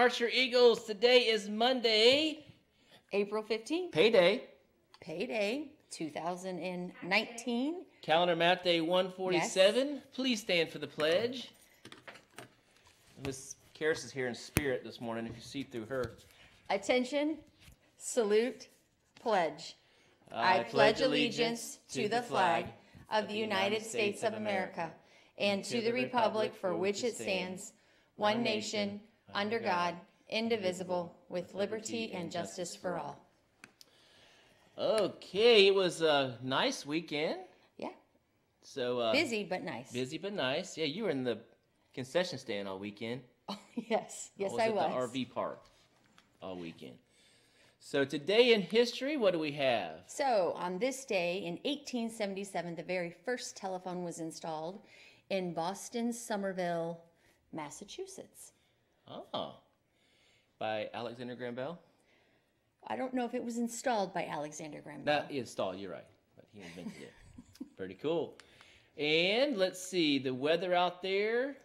Archer Eagles. Today is Monday, April 15th. payday. Payday 2019. Calendar Math Day 147. Yes. Please stand for the pledge. Miss Karis is here in spirit this morning, if you see through her. Attention, salute, pledge. I pledge allegiance to the flag of the United States of America and to the republic for which it stands, one nation, under God, indivisible, with liberty and justice for all. Okay, it was a nice weekend. Yeah. So busy but nice. Busy but nice. Yeah, you were in the concession stand all weekend. Oh, yes. Yes, I was. At the RV park all weekend. So today in history, what do we have? So on this day in 1877, the very first telephone was installed in Boston, Somerville, Massachusetts. Oh, by Alexander Graham Bell? I don't know if it was installed by Alexander Graham Bell. Not installed, you're right. But he invented it. Pretty cool. And let's see, the weather out there.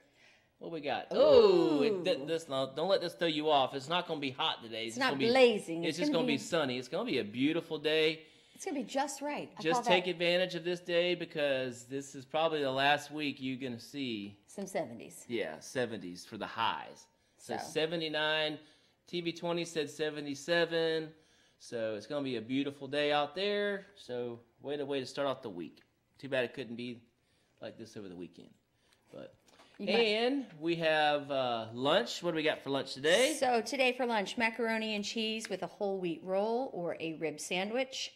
What we got? Don't let this throw you off. It's not going to be hot today. It's not blazing. It's just going to be sunny. It's going to be a beautiful day. It's going to be just right. Just take advantage of this day because this is probably the last week you're going to see some 70s. Yeah, 70s for the highs. So 79. TV20 said 77. So it's going to be a beautiful day out there. So way to start off the week. Too bad it couldn't be like this over the weekend. But and we have lunch. What do we got for lunch today? So today for lunch, macaroni and cheese with a whole wheat roll or a rib sandwich.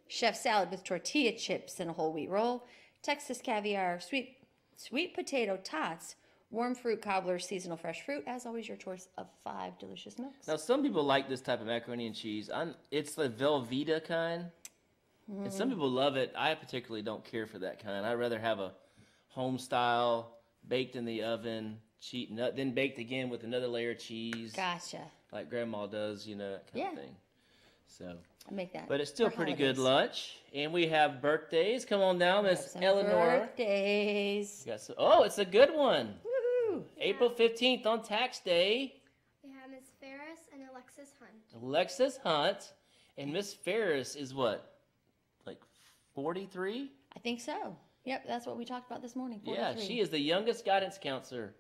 Chef salad with tortilla chips and a whole wheat roll. Texas caviar, sweet potato tots, warm fruit cobbler, seasonal fresh fruit. As always, your choice of 5 delicious milks. Now, some people like this type of macaroni and cheese. It's the Velveeta kind. And some people love it. I particularly don't care for that kind. I'd rather have a home style, baked in the oven, then baked again with another layer of cheese. Gotcha. Like Grandma does, that kind of thing. So I make that. But it's still pretty good lunch. And we have birthdays. Come on down, Miss Eleanor. Birthdays. It's a good one. Woo! April 15th on tax day. We have Miss Ferris and Alexis Hunt. Alexis Hunt. And Miss Ferris is what? Like 43? I think so. Yep, that's what we talked about this morning. 43. Yeah, she is the youngest guidance counselor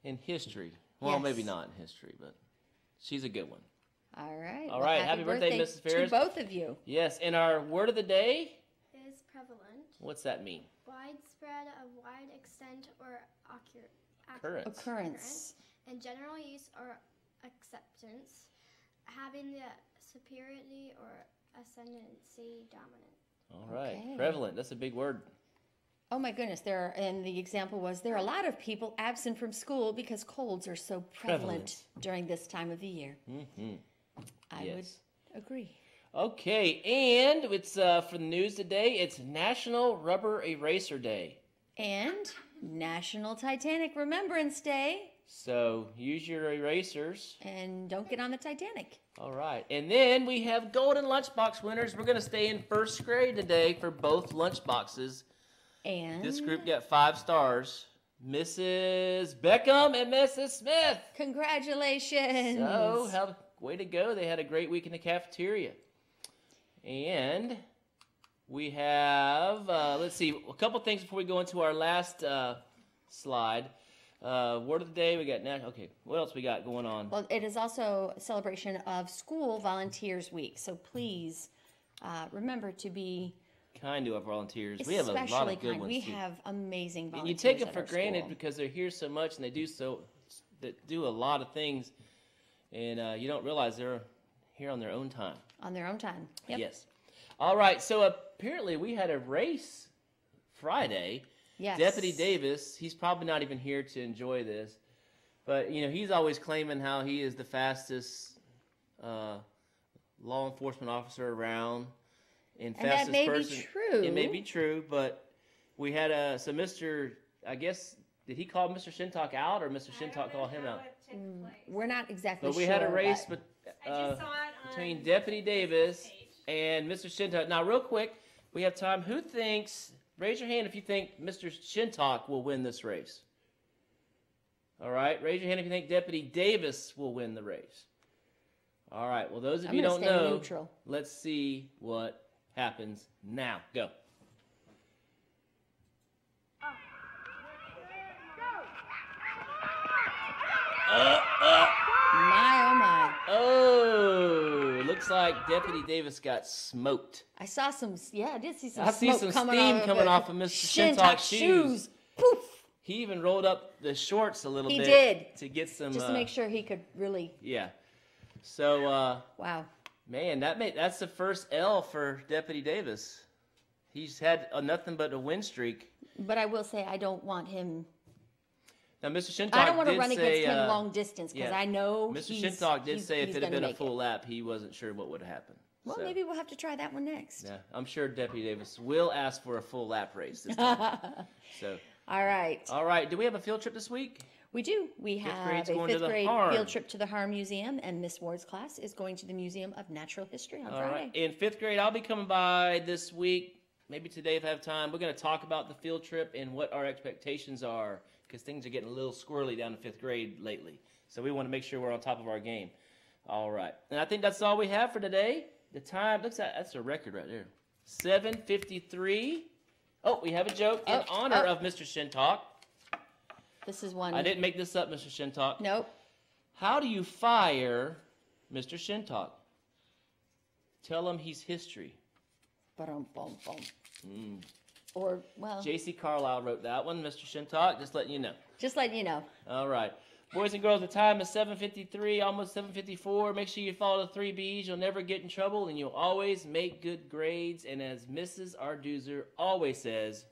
in history. Well, maybe not in history, but she's a good one. All right. All right. Happy birthday, Mrs. Ferris. To both of you. Yes, and our word of the day is prevalent. What's that mean? Widespread, of wide extent or occurrence. In general use or acceptance, having the superiority or ascendancy dominant. All right. Okay. Prevalent. That's a big word. Oh my goodness, and the example was there are a lot of people absent from school because colds are so prevalent during this time of the year. Mm-hmm. I would agree. Okay, and it's for the news today, it's National Rubber Eraser Day. And National Titanic Remembrance Day. So use your erasers. And don't get on the Titanic. All right. And then we have Golden Lunchbox winners. We're going to stay in first grade today for both lunchboxes. And this group got 5 stars. Mrs. Beckham and Mrs. Smith. Congratulations. So, way to go. They had a great week in the cafeteria. And we have, let's see, a couple things before we go into our last slide. Word of the day, we got okay, what else we got going on? Well, it is also a celebration of School Volunteers Week, so please remember to be kind to our volunteers. We have a lot of good ones. We have amazing volunteers. And you take them for granted because they're here so much and they do a lot of things, and you don't realize they're here on their own time. On their own time. Yep. Yes. All right. So apparently we had a race Friday. Yes. Deputy Davis, he's probably not even here to enjoy this, but he's always claiming how he is the fastest law enforcement officer around and fastest that may person. Be true. It may be true, but we had Mr. I guess did he call Mr. Shintok out or Mr. Shintok call him out? We're not exactly sure. But we had a race between Deputy Davis and Mr. Shintok. Now, real quick, we have time. Who thinks? Raise your hand if you think Mr. Shintok will win this race. All right, raise your hand if you think Deputy Davis will win the race. All right, well, those of you I'm don't gonna stay know, neutral. let's see what happens now. Go. My, oh my. Oh, looks like Deputy Davis got smoked. I saw some, yeah, I did see some I see smoke some coming steam off coming off of Mr. Shintock's shoes. Poof. He even rolled up the shorts a little He bit. did. To get some. Just to make sure he could really. Yeah. So, Wow. man, that's the first L for Deputy Davis. He's had nothing but a win streak. But I will say I don't want him. Now, Mr. Shintock I don't want to did run say, against him long distance because yeah. I know Mr. he's Shintock did he's- say if he's it had gonna been a make full it. lap, he wasn't sure what would happen. Well, So, maybe we'll have to try that one next. yeah, I'm sure Deputy Davis will ask for a full lap race this time. So, All right. all right. Do we have a field trip this week? We do. We Fifth have grade's a going to fifth the grade Harm. field trip to the Harm Museum, and Miss Ward's class is going to the Museum of Natural History on All Friday. right. In fifth grade, I'll be coming by this week. Maybe today if I have time. We're going to talk about the field trip and what our expectations are because things are getting a little squirrely down in fifth grade lately. So we want to make sure we're on top of our game. All right. And I think that's all we have for today. The time, looks like that's a record right there. 7:53. Oh, we have a joke in honor of Mr. Shintock. This is one. I didn't make this up, Mr. Shintock. Nope. How do you fire Mr. Shintock? Tell him he's history. Ba-dum-bum-bum. Or, well, J.C. Carlisle wrote that one, Mr. Shintock, just letting you know. just letting you know. All right. Boys and girls, the time is 7:53, almost 7:54. Make sure you follow the 3 B's. You'll never get in trouble, and you'll always make good grades. And as Mrs. Arduzer always says,